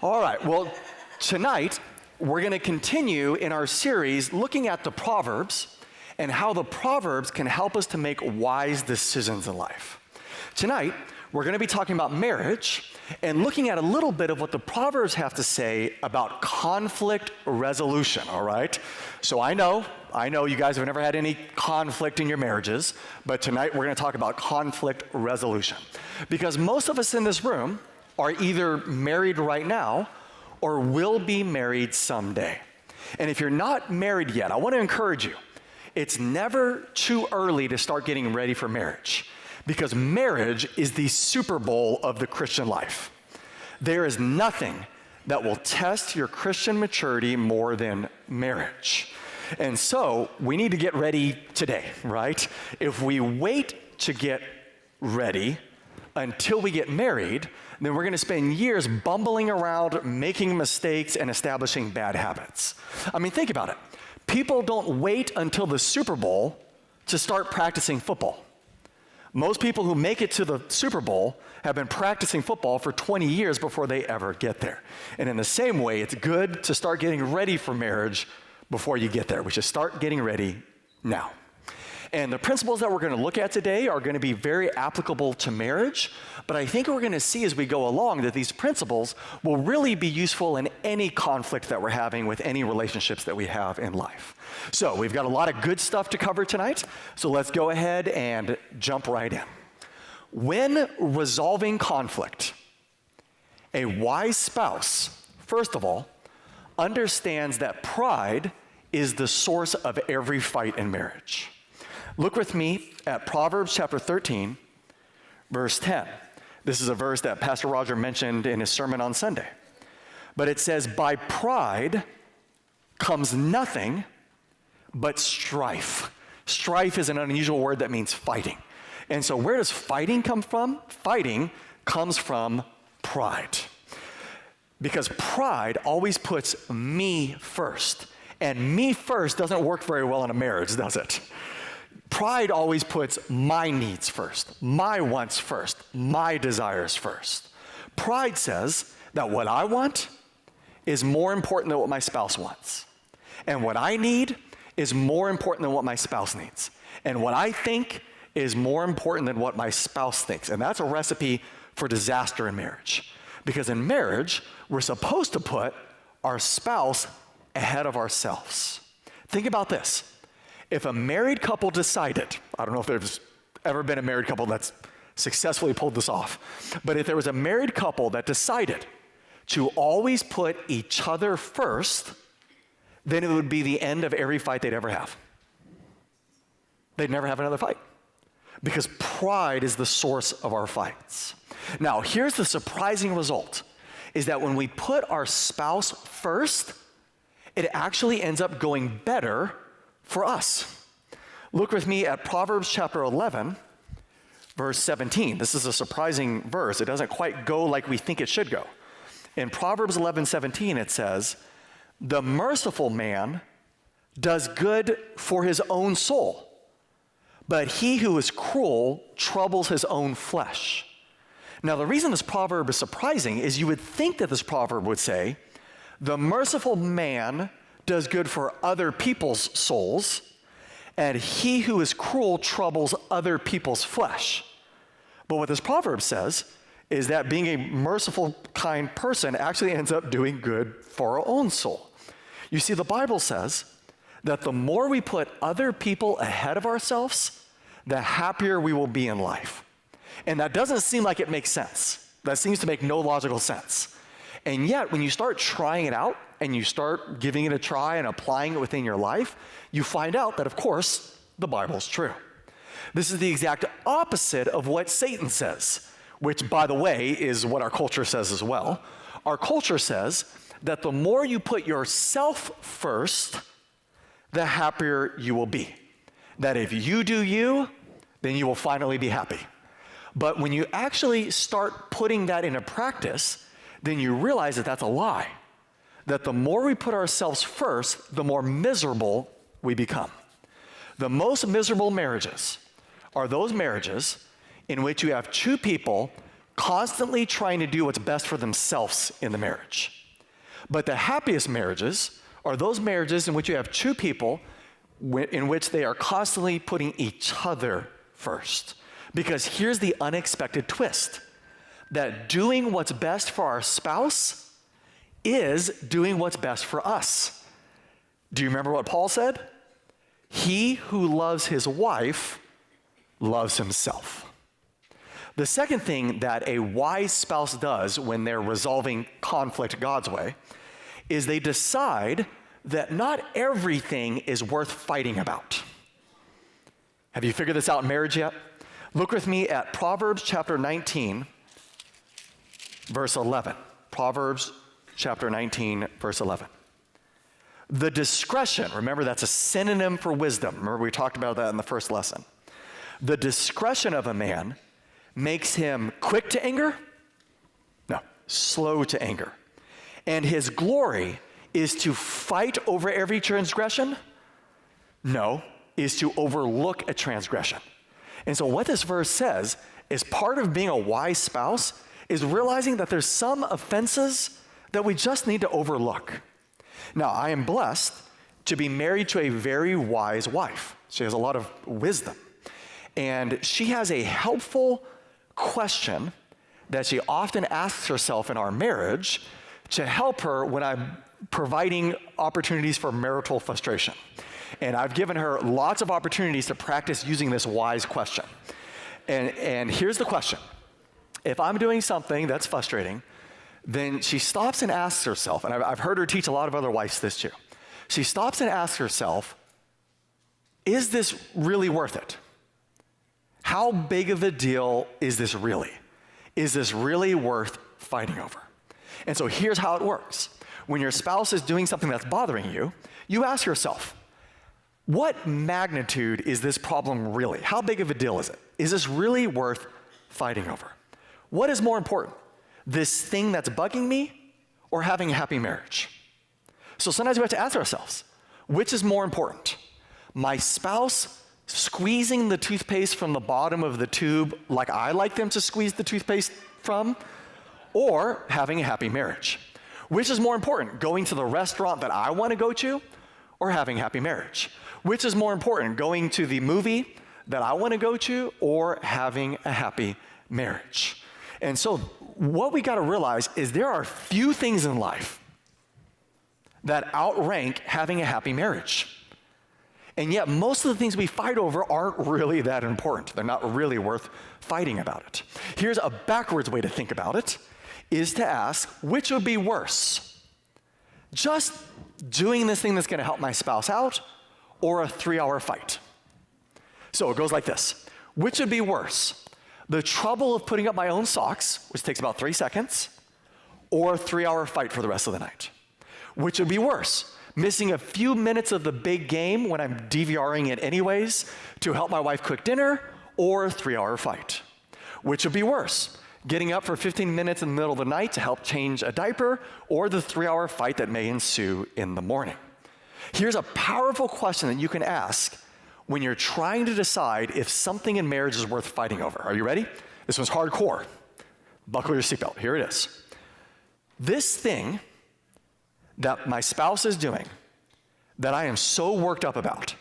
All right, well, tonight we're going to continue in our series looking at the Proverbs and how the Proverbs can help us to make wise decisions in life. Tonight, we're going to be talking about marriage and looking at a little bit of what the Proverbs have to say about conflict resolution, all right? So I know you guys have never had any conflict in your marriages, but tonight we're going to talk about conflict resolution. Because most of us in this room are either married right now or will be married someday. And if you're not married yet, I want to encourage you, it's never too early to start getting ready for marriage, because marriage is the Super Bowl of the Christian life. There is nothing that will test your Christian maturity more than marriage. And so we need to get ready today, right? If we wait to get ready until we get married, then we're going to spend years bumbling around, making mistakes, and establishing bad habits. I mean, think about it. People don't wait until the Super Bowl to start practicing football. Most people who make it to the Super Bowl have been practicing football for 20 years before they ever get there. And in the same way, it's good to start getting ready for marriage before you get there. We should start getting ready now. And the principles that we're going to look at today are going to be very applicable to marriage, but I think we're going to see as we go along that these principles will really be useful in any conflict that we're having with any relationships that we have in life. So we've got a lot of good stuff to cover tonight, so let's go ahead and jump right in. When resolving conflict, a wise spouse, first of all, understands that pride is the source of every fight in marriage. Look with me at Proverbs chapter 13, verse 10. This is a verse that Pastor Roger mentioned in his sermon on Sunday. But it says, "By pride comes nothing but strife." Strife is an unusual word that means fighting. And so where does fighting come from? Fighting comes from pride. Because pride always puts me first. And me first doesn't work very well in a marriage, does it? Pride always puts my needs first, my wants first, my desires first. Pride says that what I want is more important than what my spouse wants. And what I need is more important than what my spouse needs. And what I think is more important than what my spouse thinks. And that's a recipe for disaster in marriage. Because in marriage, we're supposed to put our spouse ahead of ourselves. Think about this. If a married couple decided, I don't know if there's ever been a married couple that's successfully pulled this off, but if there was a married couple that decided to always put each other first, then it would be the end of every fight they'd ever have. They'd never have another fight, because pride is the source of our fights. Now, here's the surprising result, is that when we put our spouse first, it actually ends up going better for us. Look with me at Proverbs chapter 11, verse 17. This is a surprising verse. It doesn't quite go like we think it should go. In Proverbs 11:17, it says, "The merciful man does good for his own soul, but he who is cruel troubles his own flesh." Now, the reason this proverb is surprising is you would think that this proverb would say, the merciful man does good for other people's souls, and he who is cruel troubles other people's flesh. But what this proverb says is that being a merciful, kind person actually ends up doing good for our own soul. You see, the Bible says that the more we put other people ahead of ourselves, the happier we will be in life. And that doesn't seem like it makes sense. That seems to make no logical sense. And yet, when you start trying it out and you start giving it a try and applying it within your life, you find out that, of course, the Bible's true. This is the exact opposite of what Satan says, which, by the way, is what our culture says as well. Our culture says that the more you put yourself first, the happier you will be. That if you do you, then you will finally be happy. But when you actually start putting that into practice, then you realize that that's a lie. That the more we put ourselves first, the more miserable we become. The most miserable marriages are those marriages in which you have two people constantly trying to do what's best for themselves in the marriage. But the happiest marriages are those marriages in which you have two people in which they are constantly putting each other first. Because here's the unexpected twist, that doing what's best for our spouse is doing what's best for us. Do you remember what Paul said? He who loves his wife loves himself. The second thing that a wise spouse does when they're resolving conflict God's way is they decide that not everything is worth fighting about. Have you figured this out in marriage yet? Look with me at Proverbs chapter 19, verse 11. Proverbs chapter 19, verse 11. The discretion, remember that's a synonym for wisdom. Remember we talked about that in the first lesson. The discretion of a man makes him quick to anger? No, slow to anger. And his glory is to fight over every transgression? No, is to overlook a transgression. And so what this verse says is part of being a wise spouse is realizing that there's some offenses that we just need to overlook. Now, I am blessed to be married to a very wise wife. She has a lot of wisdom. And she has a helpful question that she often asks herself in our marriage to help her when I'm providing opportunities for marital frustration. And I've given her lots of opportunities to practice using this wise question. And here's the question. If I'm doing something that's frustrating, then she stops and asks herself, and I've heard her teach a lot of other wives this too. She stops and asks herself, is this really worth it? How big of a deal is this really? Is this really worth fighting over? And so here's how it works. When your spouse is doing something that's bothering you, you ask yourself, what magnitude is this problem really? How big of a deal is it? Is this really worth fighting over? What is more important? This thing that's bugging me or having a happy marriage? So sometimes we have to ask ourselves, which is more important? My spouse squeezing the toothpaste from the bottom of the tube like I like them to squeeze the toothpaste from, or having a happy marriage? Which is more important, going to the restaurant that I want to go to or having a happy marriage? Which is more important, going to the movie that I want to go to or having a happy marriage? And so what we got to realize is there are few things in life that outrank having a happy marriage. And yet most of the things we fight over aren't really that important. They're not really worth fighting about it. Here's a backwards way to think about it, is to ask, which would be worse? Just doing this thing that's going to help my spouse out, or a 3-hour fight? So it goes like this. Which would be worse? The trouble of putting up my own socks, which takes about 3 seconds, or a 3-hour fight for the rest of the night? Which would be worse? Missing a few minutes of the big game when I'm DVRing it anyways to help my wife cook dinner, or a 3-hour fight? Which would be worse? Getting up for 15 minutes in the middle of the night to help change a diaper, or the 3-hour fight that may ensue in the morning? Here's a powerful question that you can ask when you're trying to decide if something in marriage is worth fighting over. Are you ready? This one's hardcore. Buckle your seatbelt. Here it is. This thing that my spouse is doing that I am so worked up about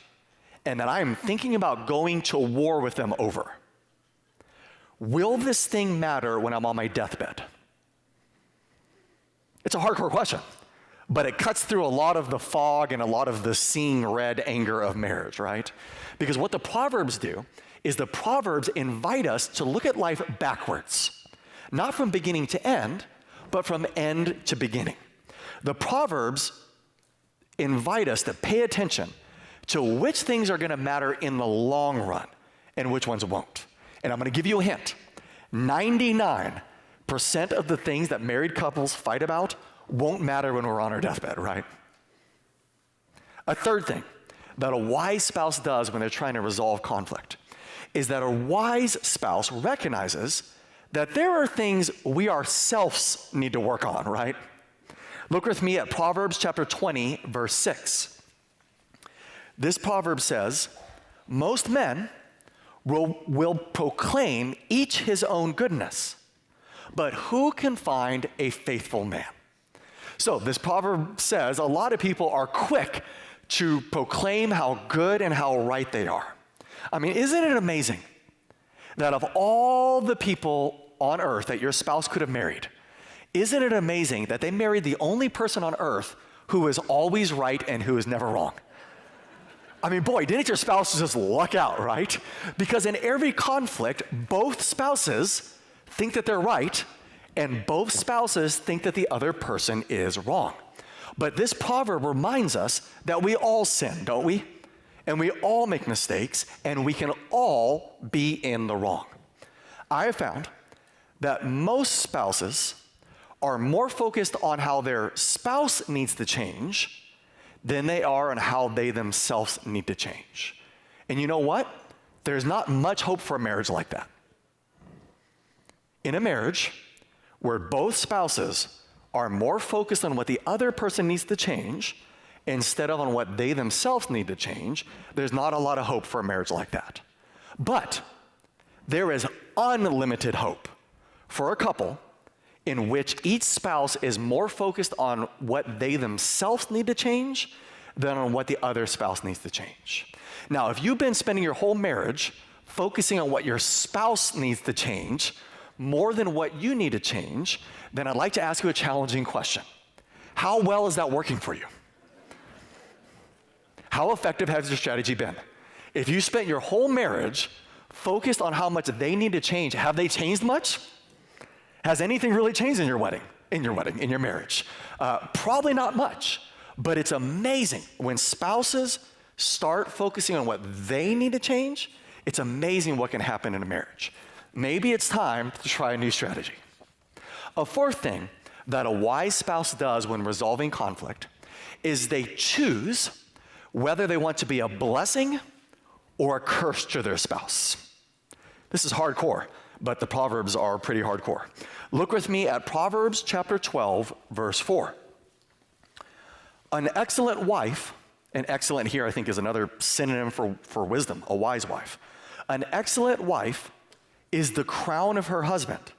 and that I am thinking about going to war with them over, will this thing matter when I'm on my deathbed? It's a hardcore question, but it cuts through a lot of the fog and a lot of the seeing red anger of marriage, right? Because what the Proverbs do is the Proverbs invite us to look at life backwards, not from beginning to end, but from end to beginning. The Proverbs invite us to pay attention to which things are going to matter in the long run and which ones won't. And I'm going to give you a hint. 99% of the things that married couples fight about won't matter when we're on our deathbed, right? A third thing that a wise spouse does when they're trying to resolve conflict is that a wise spouse recognizes that there are things we ourselves need to work on, right? Look with me at Proverbs chapter 20, verse 6. This proverb says, most men will proclaim each his own goodness, but who can find a faithful man? So this proverb says a lot of people are quick to proclaim how good and how right they are. I mean, isn't it amazing that of all the people on earth that your spouse could have married, isn't it amazing that they married the only person on earth who is always right and who is never wrong? I mean, boy, didn't your spouse just luck out, right? Because in every conflict, both spouses think that they're right, and both spouses think that the other person is wrong. But this proverb reminds us that we all sin, don't we? And we all make mistakes, and we can all be in the wrong. I have found that most spouses are more focused on how their spouse needs to change than they are on how they themselves need to change. And you know what? There's not much hope for a marriage like that. In a marriage where both spouses are more focused on what the other person needs to change instead of on what they themselves need to change, there's not a lot of hope for a marriage like that. But there is unlimited hope for a couple in which each spouse is more focused on what they themselves need to change than on what the other spouse needs to change. Now, if you've been spending your whole marriage focusing on what your spouse needs to change more than what you need to change, then I'd like to ask you a challenging question. How well is that working for you? How effective has your strategy been? If you spent your whole marriage focused on how much they need to change, have they changed much? Has anything really changed in your marriage? Probably not much, but it's amazing when spouses start focusing on what they need to change, it's amazing what can happen in a marriage. Maybe it's time to try a new strategy. A fourth thing that a wise spouse does when resolving conflict is they choose whether they want to be a blessing or a curse to their spouse. This is hardcore, but the Proverbs are pretty hardcore. Look with me at Proverbs chapter 12, verse 4. An excellent wife, and excellent here I think is another synonym for wisdom, a wise wife. An excellent wife is the crown of her husband,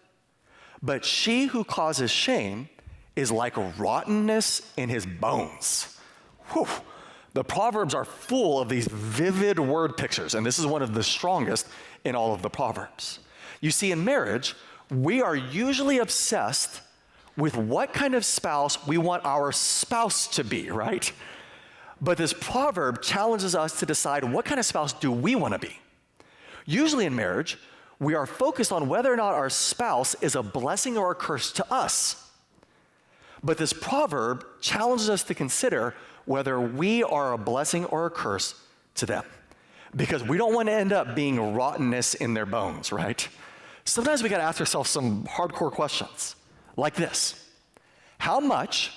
but she who causes shame is like rottenness in his bones. Whew. The Proverbs are full of these vivid word pictures, and this is one of the strongest in all of the Proverbs. You see, in marriage, we are usually obsessed with what kind of spouse we want our spouse to be, right? But this proverb challenges us to decide what kind of spouse do we want to be. Usually in marriage, we are focused on whether or not our spouse is a blessing or a curse to us. But this proverb challenges us to consider whether we are a blessing or a curse to them. Because we don't want to end up being rottenness in their bones, right? Sometimes we got to ask ourselves some hardcore questions, like this. How much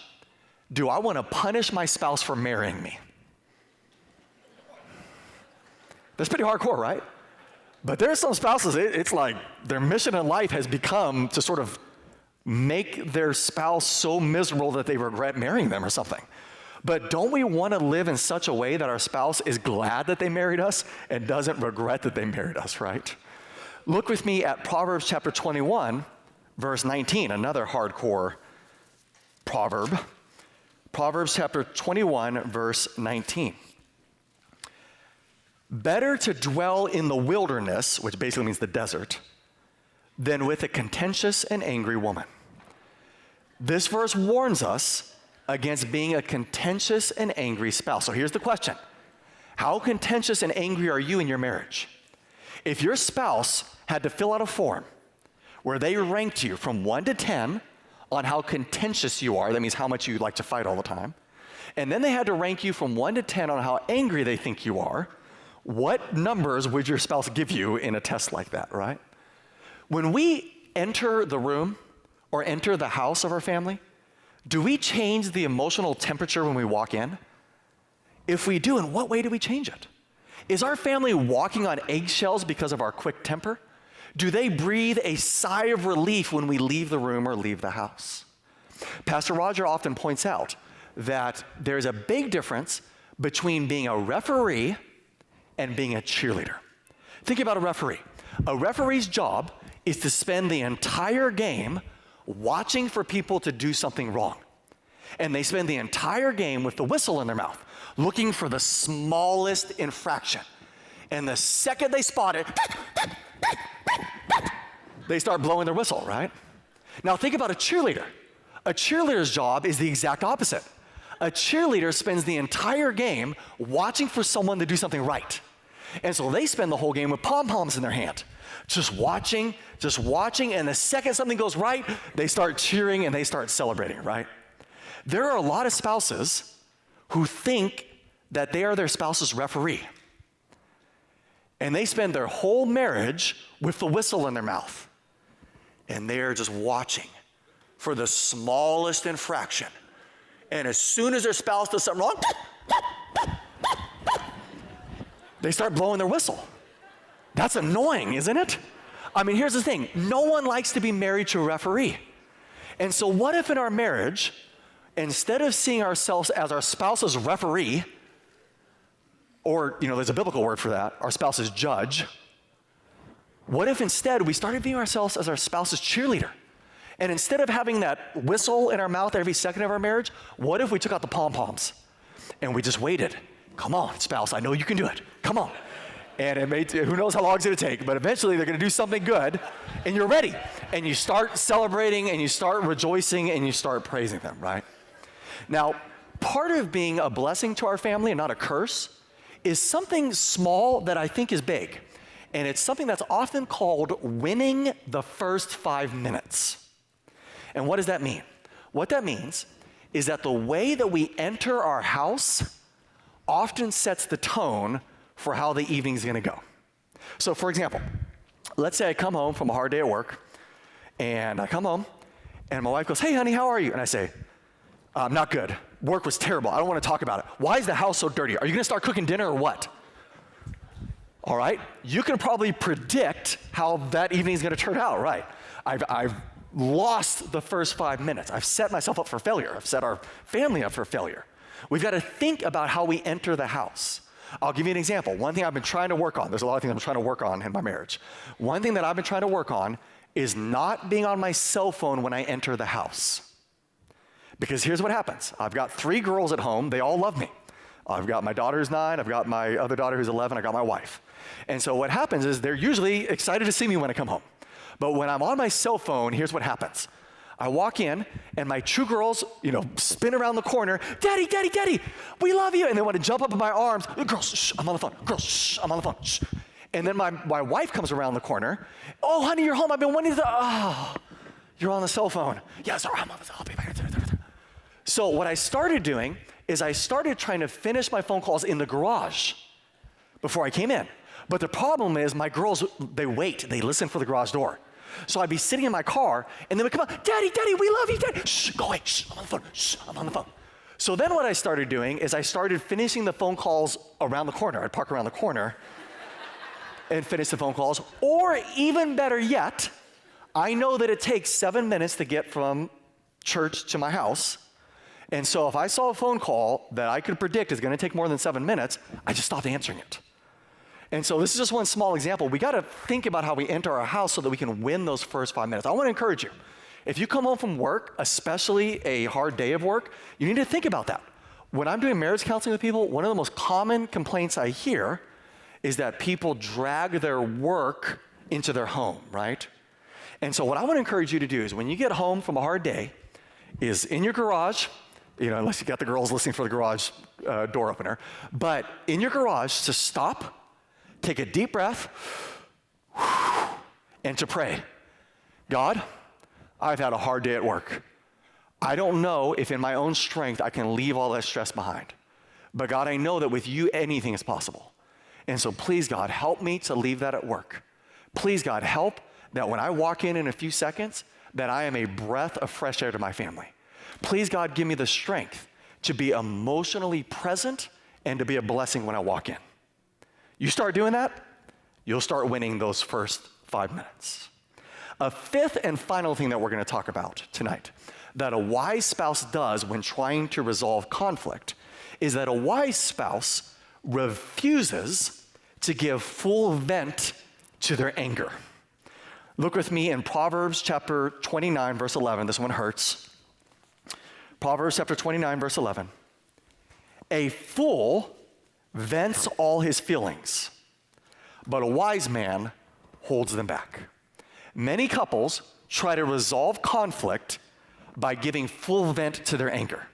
do I want to punish my spouse for marrying me? That's pretty hardcore, right? But there are some spouses, it's like their mission in life has become to sort of make their spouse so miserable that they regret marrying them or something. But don't we want to live in such a way that our spouse is glad that they married us and doesn't regret that they married us, right? Look with me at Proverbs chapter 21, verse 19, another hardcore proverb. Proverbs chapter 21, verse 19. Better to dwell in the wilderness, which basically means the desert, than with a contentious and angry woman. This verse warns us against being a contentious and angry spouse. So here's the question. How contentious and angry are you in your marriage? If your spouse had to fill out a form where they ranked you from 1 to 10 on how contentious you are, that means how much you like to fight all the time, and then they had to rank you from 1 to 10 on how angry they think you are, what numbers would your spouse give you in a test like that, right? When we enter the room or enter the house of our family, do we change the emotional temperature when we walk in? If we do, in what way do we change it? Is our family walking on eggshells because of our quick temper? Do they breathe a sigh of relief when we leave the room or leave the house? Pastor Roger often points out that there's a big difference between being a referee and being a cheerleader. Think about a referee. A referee's job is to spend the entire game watching for people to do something wrong. And they spend the entire game with the whistle in their mouth, looking for the smallest infraction. And the second they spot it, they start blowing their whistle, right? Now think about a cheerleader. A cheerleader's job is the exact opposite. A cheerleader spends the entire game watching for someone to do something right. And so they spend the whole game with pom-poms in their hand, just watching, and the second something goes right, they start cheering and they start celebrating, right? There are a lot of spouses who think that they are their spouse's referee. And they spend their whole marriage with the whistle in their mouth. And they're just watching for the smallest infraction. And as soon as their spouse does something wrong, they start blowing their whistle. That's annoying, isn't it? I mean, here's the thing. No one likes to be married to a referee. And so what if in our marriage, instead of seeing ourselves as our spouse's referee, or, there's a biblical word for that, our spouse's judge, what if instead we started viewing ourselves as our spouse's cheerleader? And instead of having that whistle in our mouth every second of our marriage, what if we took out the pom-poms and we just waited? Come on, spouse, I know you can do it. Come on. And who knows how long it's going to take, but eventually they're going to do something good, and you're ready. And you start celebrating, and you start rejoicing, and you start praising them, right? Now, part of being a blessing to our family and not a curse is something small that I think is big. And it's something that's often called winning the first 5 minutes. And what does that mean? What that means is that the way that we enter our house often sets the tone for how the evening's gonna go. So for example, let's say I come home from a hard day at work, and I come home, and my wife goes, "Hey honey, how are you?" And I say, "Not good. Work was terrible. I don't wanna talk about it. Why is the house so dirty? Are you gonna start cooking dinner or what?" All right, you can probably predict how that evening's gonna turn out, right? I've lost the first 5 minutes. I've set myself up for failure. I've set our family up for failure. We've got to think about how we enter the house. I'll give you an example. One thing I've been trying to work on, there's a lot of things I'm trying to work on in my marriage. One thing that I've been trying to work on is not being on my cell phone when I enter the house. Because here's what happens. I've got 3 girls at home. They all love me. I've got my daughter who's 9. I've got my other daughter who's 11. I got my wife. And so what happens is they're usually excited to see me when I come home. But when I'm on my cell phone, here's what happens. I walk in, and my 2 girls, spin around the corner. "Daddy, Daddy, Daddy, we love you." And they want to jump up in my arms. "Girls, shh, I'm on the phone. Girls, shh, I'm on the phone. Shh." And then my wife comes around the corner. "Oh, honey, you're home. I've been wanting to." "Oh, you're on the cell phone." "Yeah, sorry, I'm on the cell phone. I'll be back." So what I started doing is I started trying to finish my phone calls in the garage before I came in. But the problem is my girls, they wait. They listen for the garage door. So I'd be sitting in my car, and they would come out, "Daddy, Daddy, we love you, Daddy." "Shh, go away. Shh, I'm on the phone. Shh, I'm on the phone." So then what I started doing is I started finishing the phone calls around the corner. I'd park around the corner and finish the phone calls. Or even better yet, I know that it takes 7 minutes to get from church to my house. And so if I saw a phone call that I could predict is going to take more than 7 minutes, I just stopped answering it. And so this is just one small example. We got to think about how we enter our house so that we can win those first 5 minutes. I want to encourage you. If you come home from work, especially a hard day of work, you need to think about that. When I'm doing marriage counseling with people, one of the most common complaints I hear is that people drag their work into their home, right? And so what I want to encourage you to do is when you get home from a hard day, is in your garage, unless you got the girls listening for the garage door opener, but in your garage to stop, take a deep breath, and to pray. "God, I've had a hard day at work. I don't know if in my own strength I can leave all that stress behind. But God, I know that with you anything is possible. And so please, God, help me to leave that at work. Please, God, help that when I walk in a few seconds, that I am a breath of fresh air to my family. Please, God, give me the strength to be emotionally present and to be a blessing when I walk in." You start doing that, you'll start winning those first 5 minutes. A fifth and final thing that we're going to talk about tonight that a wise spouse does when trying to resolve conflict is that a wise spouse refuses to give full vent to their anger. Look with me in Proverbs chapter 29, verse 11. This one hurts. Proverbs chapter 29, verse 11. A fool vents all his feelings, but a wise man holds them back. Many couples try to resolve conflict by giving full vent to their anger.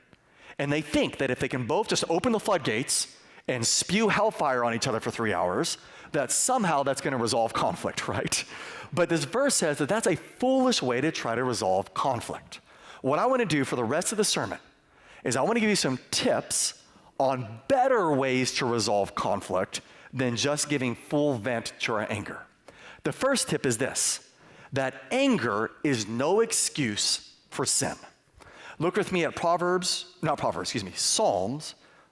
And they think that if they can both just open the floodgates and spew hellfire on each other for 3 hours, that somehow that's going to resolve conflict, right? But this verse says that that's a foolish way to try to resolve conflict. What I want to do for the rest of the sermon is I want to give you some tips on better ways to resolve conflict than just giving full vent to our anger. The first tip is this, that anger is no excuse for sin. Look with me at Psalms.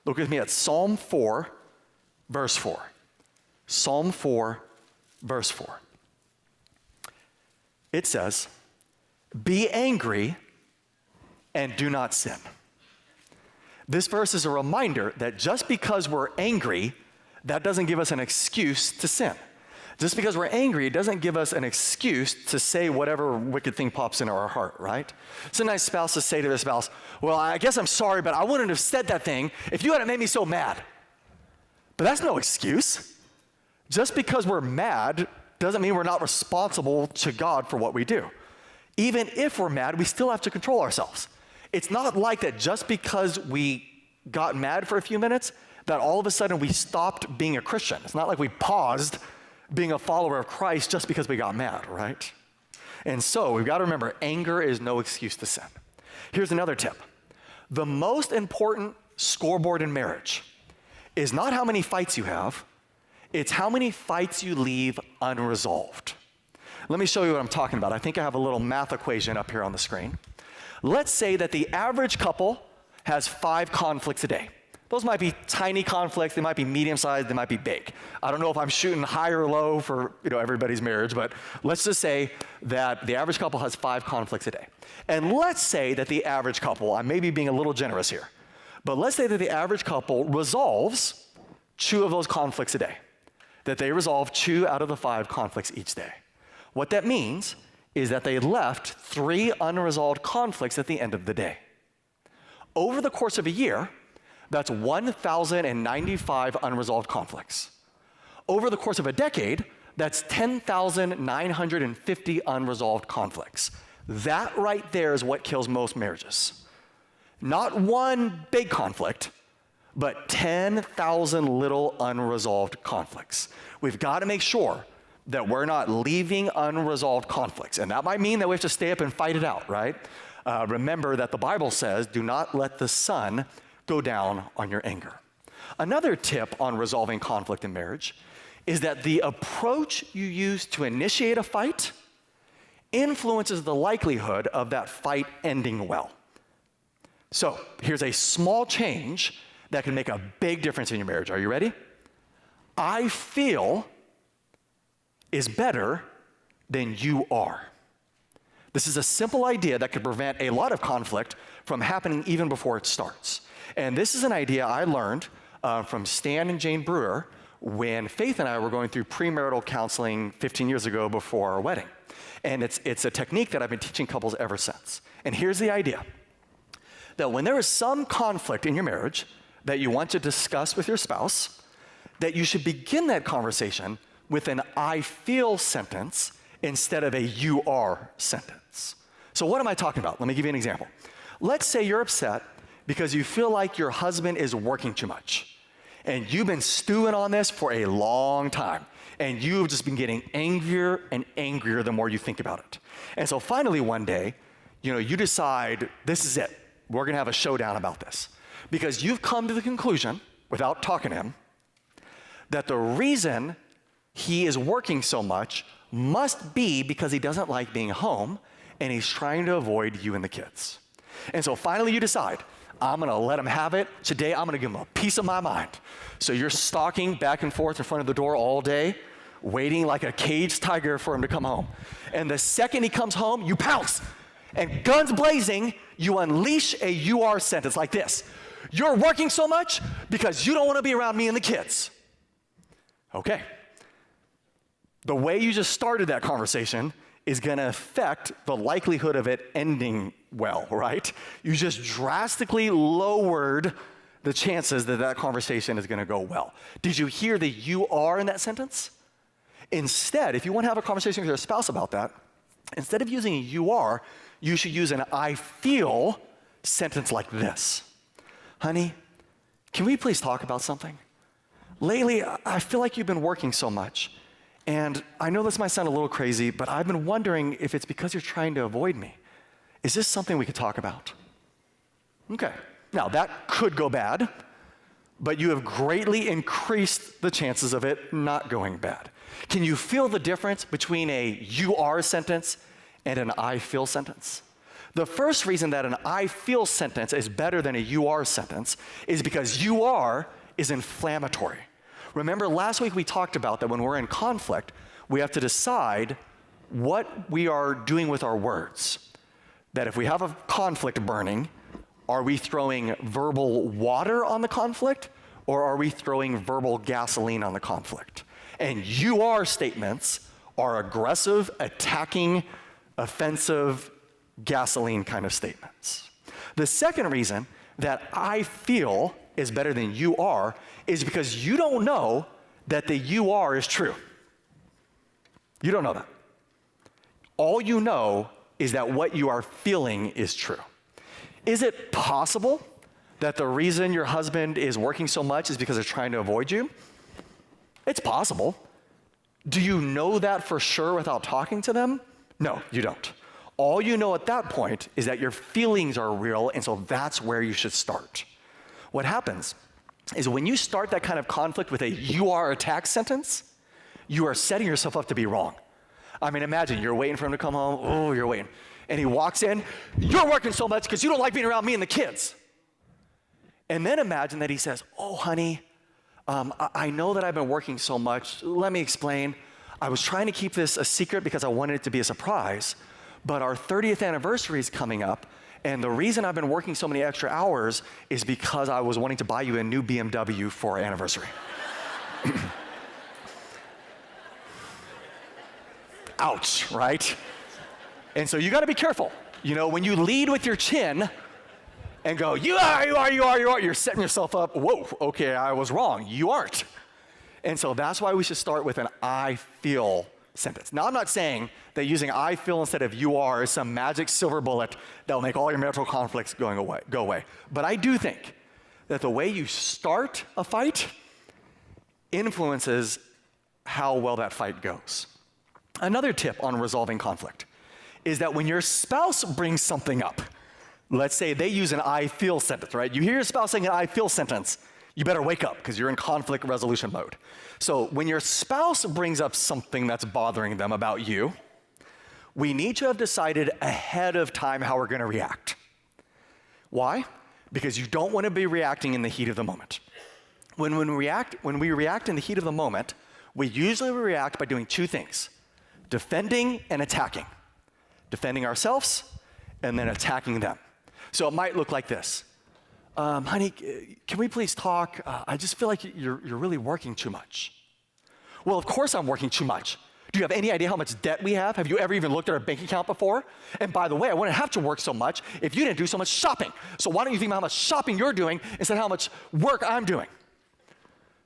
Look with me at Psalm 4, verse 4. Psalm 4, verse 4. It says, "Be angry and do not sin." This verse is a reminder that just because we're angry, that doesn't give us an excuse to sin. Just because we're angry, it doesn't give us an excuse to say whatever wicked thing pops into our heart, right? Sometimes spouses say to their spouse, "Well, I guess I'm sorry, but I wouldn't have said that thing if you hadn't made me so mad." But that's no excuse. Just because we're mad doesn't mean we're not responsible to God for what we do. Even if we're mad, we still have to control ourselves. It's not like that just because we got mad for a few minutes, that all of a sudden we stopped being a Christian. It's not like we paused being a follower of Christ just because we got mad, right? And so we've got to remember, anger is no excuse to sin. Here's another tip. The most important scoreboard in marriage is not how many fights you have, it's how many fights you leave unresolved. Let me show you what I'm talking about. I think I have a little math equation up here on the screen. Let's say that the average couple has 5 conflicts a day. Those might be tiny conflicts, they might be medium-sized, they might be big. I don't know if I'm shooting high or low for everybody's marriage, but let's just say that the average couple has 5 conflicts a day. And let's say that the average couple, I may be being a little generous here, but let's say that the average couple resolves 2 of those conflicts a day, that they resolve 2 out of the 5 conflicts each day. What that means is that they left 3 unresolved conflicts at the end of the day. Over the course of a year, that's 1,095 unresolved conflicts. Over the course of a decade, that's 10,950 unresolved conflicts. That right there is what kills most marriages. Not one big conflict, but 10,000 little unresolved conflicts. We've got to make sure that we're not leaving unresolved conflicts. And that might mean that we have to stay up and fight it out, right? Remember that the Bible says, do not let the sun go down on your anger. Another tip on resolving conflict in marriage is that the approach you use to initiate a fight influences the likelihood of that fight ending well. So here's a small change that can make a big difference in your marriage. Are you ready? I feel is better than you are. This is a simple idea that could prevent a lot of conflict from happening even before it starts. And this is an idea I learned from Stan and Jane Brewer when Faith and I were going through premarital counseling 15 years ago before our wedding. And it's a technique that I've been teaching couples ever since. And here's the idea, that when there is some conflict in your marriage that you want to discuss with your spouse, that you should begin that conversation with an I feel sentence instead of a you are sentence. So what am I talking about? Let me give you an example. Let's say you're upset because you feel like your husband is working too much. And you've been stewing on this for a long time. And you've just been getting angrier and angrier the more you think about it. And so finally one day, you decide, this is it. We're gonna have a showdown about this. Because you've come to the conclusion, without talking to him, that the reason he is working so much must be because he doesn't like being home and he's trying to avoid you and the kids. And so finally you decide, I'm gonna let him have it. Today I'm gonna give him a piece of my mind. So you're stalking back and forth in front of the door all day, waiting like a caged tiger for him to come home. And the second he comes home, you pounce. And guns blazing, you unleash a you are sentence like this. You're working so much because you don't wanna be around me and the kids. Okay. The way you just started that conversation is going to affect the likelihood of it ending well, right? You just drastically lowered the chances that that conversation is going to go well. Did you hear the you are in that sentence? Instead, if you want to have a conversation with your spouse about that, instead of using a you are, you should use an I feel sentence like this. Honey, can we please talk about something? Lately, I feel like you've been working so much. And I know this might sound a little crazy, but I've been wondering if it's because you're trying to avoid me. Is this something we could talk about? Okay. Now, that could go bad, but you have greatly increased the chances of it not going bad. Can you feel the difference between a you are sentence and an I feel sentence? The first reason that an I feel sentence is better than a you are sentence is because you are is inflammatory. Remember last week we talked about that when we're in conflict, we have to decide what we are doing with our words. That if we have a conflict burning, are we throwing verbal water on the conflict or are we throwing verbal gasoline on the conflict? And you are statements are aggressive, attacking, offensive, gasoline kind of statements. The second reason that I feel is better than you are is because you don't know that the you are is true. You don't know that. All you know is that what you are feeling is true. Is it possible that the reason your husband is working so much is because they're trying to avoid you? It's possible. Do you know that for sure without talking to them? No, you don't. All you know at that point is that your feelings are real, and so that's where you should start. What happens is when you start that kind of conflict with a you are attack sentence, you are setting yourself up to be wrong. I mean, imagine you're waiting for him to come home. Oh, you're waiting. And he walks in, you're working so much because you don't like being around me and the kids. And then imagine that he says, oh, honey, I know that I've been working so much. Let me explain. I was trying to keep this a secret because I wanted it to be a surprise, but our 30th anniversary is coming up, and the reason I've been working so many extra hours is because I was wanting to buy you a new BMW for our anniversary. Ouch, right? And so you got to be careful. You know, when you lead with your chin and go, you are, you're setting yourself up. Whoa, okay, I was wrong. You aren't. And so that's why we should start with an I feel sentence. Now, I'm not saying that using I feel instead of you are is some magic silver bullet that will make all your marital conflicts go away. But I do think that the way you start a fight influences how well that fight goes. Another tip on resolving conflict is that when your spouse brings something up, let's say they use an I feel sentence, right? You hear your spouse saying an I feel sentence, you better wake up because you're in conflict resolution mode. So when your spouse brings up something that's bothering them about you, we need to have decided ahead of time how we're going to react. Why? Because you don't want to be reacting in the heat of the moment. When we react in the heat of the moment, we usually react by doing two things: defending and attacking. Defending ourselves and then attacking them. So it might look like this. Honey, can we please talk? I just feel like you're really working too much. Well, of course I'm working too much. Do you have any idea how much debt we have? Have you ever even looked at our bank account before? And by the way, I wouldn't have to work so much if you didn't do so much shopping. So why don't you think about how much shopping you're doing instead of how much work I'm doing?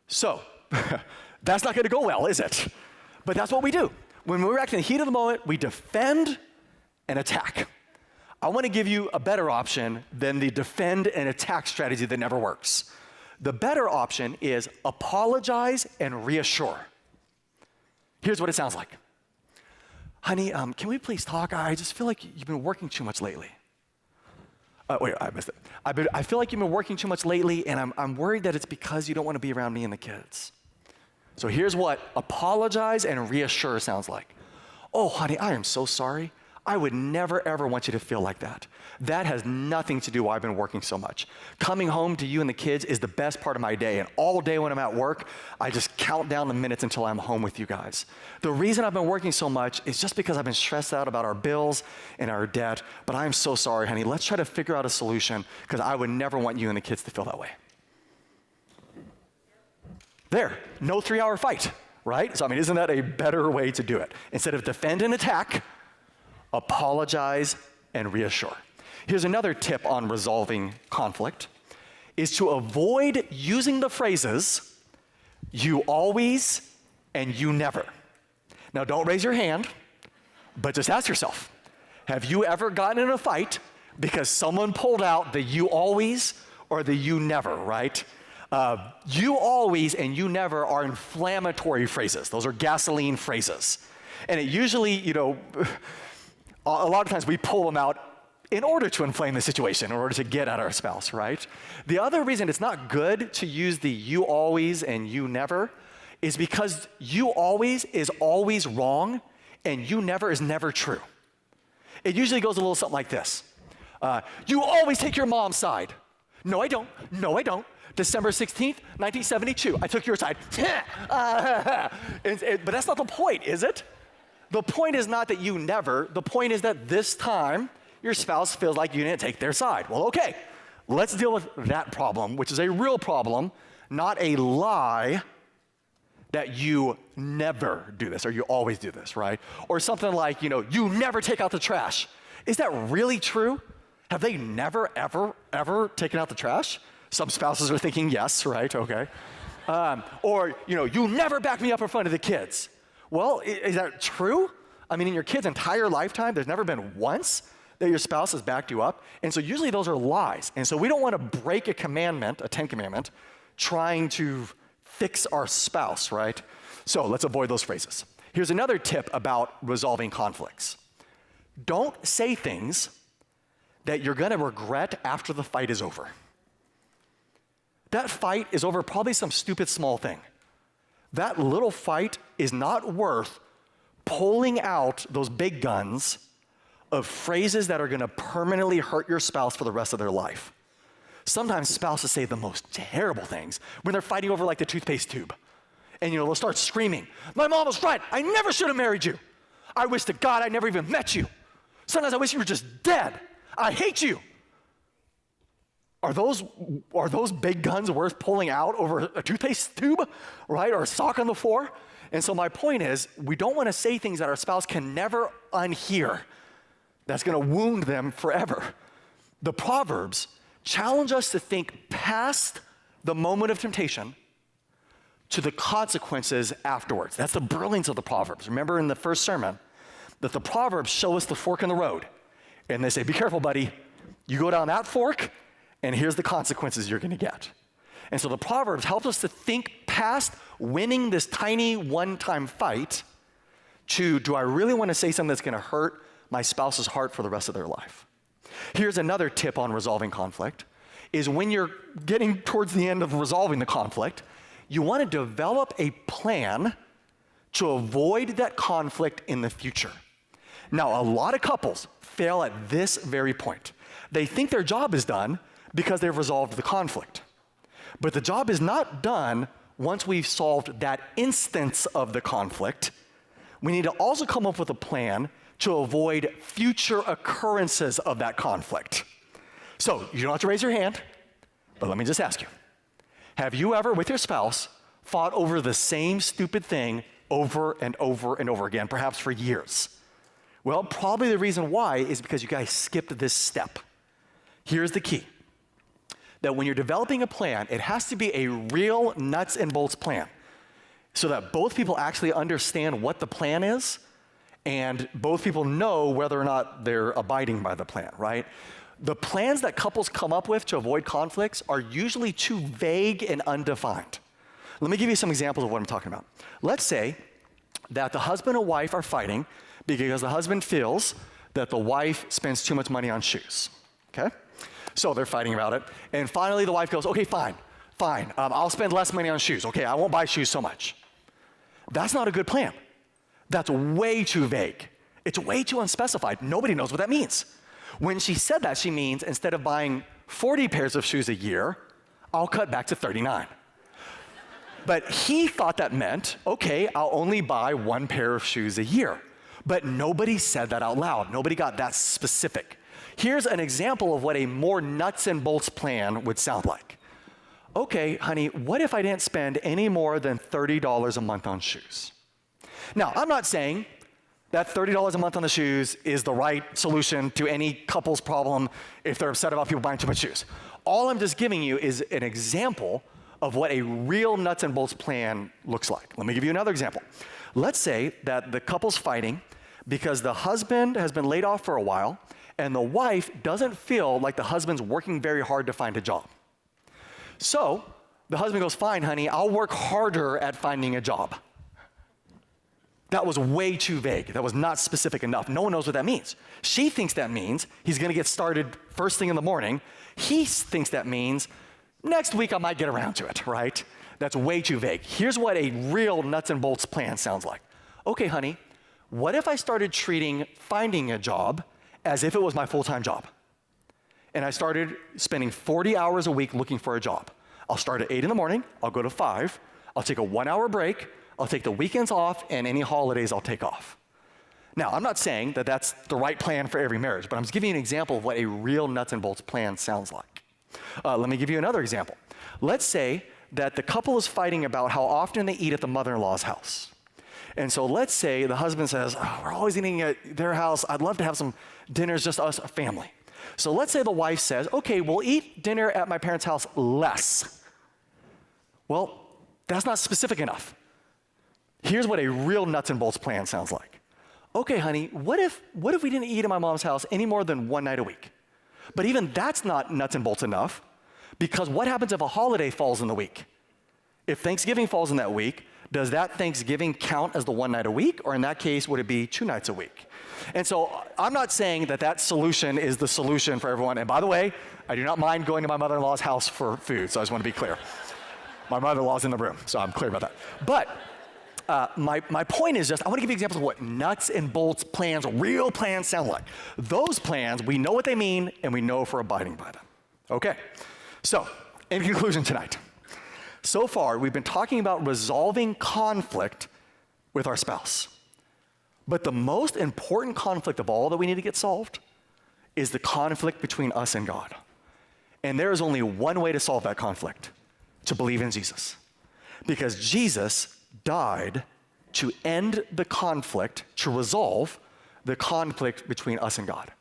So that's not going to go well, is it? But that's what we do. When we react in the heat of the moment, we defend and attack. I want to give you a better option than the defend and attack strategy that never works. The better option is apologize and reassure. Here's what it sounds like. Honey, can we please talk? I just feel like you've been working too much lately. Wait, I missed it. I feel like you've been working too much lately, and I'm worried that it's because you don't want to be around me and the kids. So here's what apologize and reassure sounds like. Oh, honey, I am so sorry. I would never, ever want you to feel like that. That has nothing to do with why I've been working so much. Coming home to you and the kids is the best part of my day, and all day when I'm at work, I just count down the minutes until I'm home with you guys. The reason I've been working so much is just because I've been stressed out about our bills and our debt, but I'm so sorry, honey. Let's try to figure out a solution, because I would never want you and the kids to feel that way. There, no 3-hour fight, right? So, I mean, isn't that a better way to do it? Instead of defend and attack, apologize, and reassure. Here's another tip on resolving conflict, is to avoid using the phrases, you always and you never. Now, don't raise your hand, but just ask yourself, have you ever gotten in a fight because someone pulled out the you always or the you never, right? You always and you never are inflammatory phrases. Those are gasoline phrases. And it usually, a lot of times we pull them out in order to inflame the situation, in order to get at our spouse, right? The other reason it's not good to use the you always and you never is because you always is always wrong and you never is never true. It usually goes a little something like this. You always take your mom's side. No, I don't. No, I don't. December 16th, 1972, I took your side. But that's not the point, is it? The point is not that you never. The point is that this time, your spouse feels like you didn't take their side. Well, okay, let's deal with that problem, which is a real problem, not a lie that you never do this or you always do this, right? Or something like, you never take out the trash. Is that really true? Have they never, ever taken out the trash? Some spouses are thinking yes, right? Okay. Or, you never back me up in front of the kids. Well, is that true? I mean, in your kid's entire lifetime, there's never been once that your spouse has backed you up. And so usually those are lies. And so we don't want to break a commandment, a 10 commandment, trying to fix our spouse, right? So let's avoid those phrases. Here's another tip about resolving conflicts. Don't say things that you're going to regret after the fight is over. That fight is over probably some stupid small thing. That little fight is not worth pulling out those big guns of phrases that are going to permanently hurt your spouse for the rest of their life. Sometimes spouses say the most terrible things when they're fighting over like the toothpaste tube. And they'll start screaming, my mom was right, I never should have married you. I wish to God I never even met you. Sometimes I wish you were just dead. I hate you. Are those big guns worth pulling out over a toothpaste tube, right? Or a sock on the floor? And so my point is, we don't want to say things that our spouse can never unhear. That's going to wound them forever. The Proverbs challenge us to think past the moment of temptation to the consequences afterwards. That's the brilliance of the Proverbs. Remember in the first sermon that the Proverbs show us the fork in the road. And they say, be careful, buddy. You go down that fork, and here's the consequences you're going to get. And so the Proverbs help us to think past winning this tiny one-time fight to, do I really want to say something that's going to hurt my spouse's heart for the rest of their life? Here's another tip on resolving conflict, is when you're getting towards the end of resolving the conflict, you want to develop a plan to avoid that conflict in the future. Now, a lot of couples fail at this very point. They think their job is done because they've resolved the conflict. But the job is not done once we've solved that instance of the conflict. We need to also come up with a plan to avoid future occurrences of that conflict. So you don't have to raise your hand, but let me just ask you. Have you ever, with your spouse, fought over the same stupid thing over and over and over again, perhaps for years? Well, probably the reason why is because you guys skipped this step. Here's the key. That when you're developing a plan, it has to be a real nuts and bolts plan so that both people actually understand what the plan is and both people know whether or not they're abiding by the plan, right? The plans that couples come up with to avoid conflicts are usually too vague and undefined. Let me give you some examples of what I'm talking about. Let's say that the husband and wife are fighting because the husband feels that the wife spends too much money on shoes, okay? So they're fighting about it. And finally, the wife goes, okay, fine. I'll spend less money on shoes. Okay, I won't buy shoes so much. That's not a good plan. That's way too vague. It's way too unspecified. Nobody knows what that means. When she said that, she means instead of buying 40 pairs of shoes a year, I'll cut back to 39. But he thought that meant, okay, I'll only buy one pair of shoes a year. But nobody said that out loud. Nobody got that specific. Here's an example of what a more nuts and bolts plan would sound like. Okay, honey, what if I didn't spend any more than $30 a month on shoes? Now, I'm not saying that $30 a month on the shoes is the right solution to any couple's problem if they're upset about people buying too much shoes. All I'm just giving you is an example of what a real nuts and bolts plan looks like. Let me give you another example. Let's say that the couple's fighting because the husband has been laid off for a while and the wife doesn't feel like the husband's working very hard to find a job. So the husband goes, fine, honey, I'll work harder at finding a job. That was way too vague. That was not specific enough. No one knows what that means. She thinks that means he's gonna get started first thing in the morning. He thinks that means next week I might get around to it, right? That's way too vague. Here's what a real nuts and bolts plan sounds like. Okay, honey, what if I started treating finding a job as if it was my full-time job? And I started spending 40 hours a week looking for a job. I'll start at 8 in the morning, I'll go to 5, I'll take a 1-hour break, I'll take the weekends off, and any holidays I'll take off. Now, I'm not saying that that's the right plan for every marriage, but I'm just giving you an example of what a real nuts and bolts plan sounds like. Let me give you another example. Let's say that the couple is fighting about how often they eat at the mother-in-law's house. And so let's say the husband says, oh, we're always eating at their house. I'd love to have some dinners, just us, a family. So let's say the wife says, okay, we'll eat dinner at my parents' house less. Well, that's not specific enough. Here's what a real nuts and bolts plan sounds like. Okay, honey, what if we didn't eat at my mom's house any more than one night a week? But even that's not nuts and bolts enough, because what happens if a holiday falls in the week? If Thanksgiving falls in that week, does that Thanksgiving count as the one night a week, or in that case, would it be 2 nights a week? And so I'm not saying that that solution is the solution for everyone. And by the way, I do not mind going to my mother-in-law's house for food, so I just want to be clear. My mother-in-law's in the room, so I'm clear about that. But my point is just, I want to give you examples of what nuts and bolts plans, real plans sound like. Those plans, we know what they mean, and we know if we're abiding by them. Okay, so in conclusion tonight, so far we've been talking about resolving conflict with our spouse. But the most important conflict of all that we need to get solved is the conflict between us and God. And there is only one way to solve that conflict, to believe in Jesus. Because Jesus died to end the conflict, to resolve the conflict between us and God.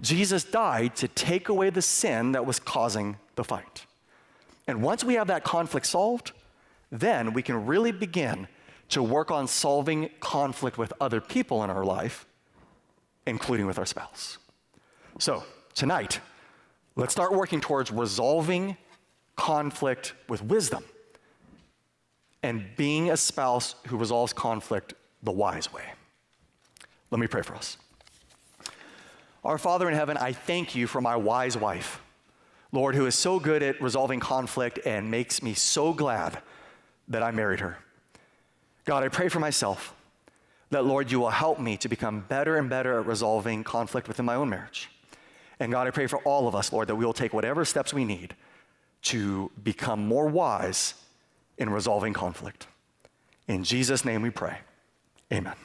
Jesus died to take away the sin that was causing the fight. And once we have that conflict solved, then we can really begin to work on solving conflict with other people in our life, including with our spouse. So tonight, let's start working towards resolving conflict with wisdom and being a spouse who resolves conflict the wise way. Let me pray for us. Our Father in heaven, I thank you for my wise wife, Lord, who is so good at resolving conflict and makes me so glad that I married her. God, I pray for myself that, Lord, you will help me to become better and better at resolving conflict within my own marriage. And God, I pray for all of us, Lord, that we will take whatever steps we need to become more wise in resolving conflict. In Jesus' name we pray. Amen.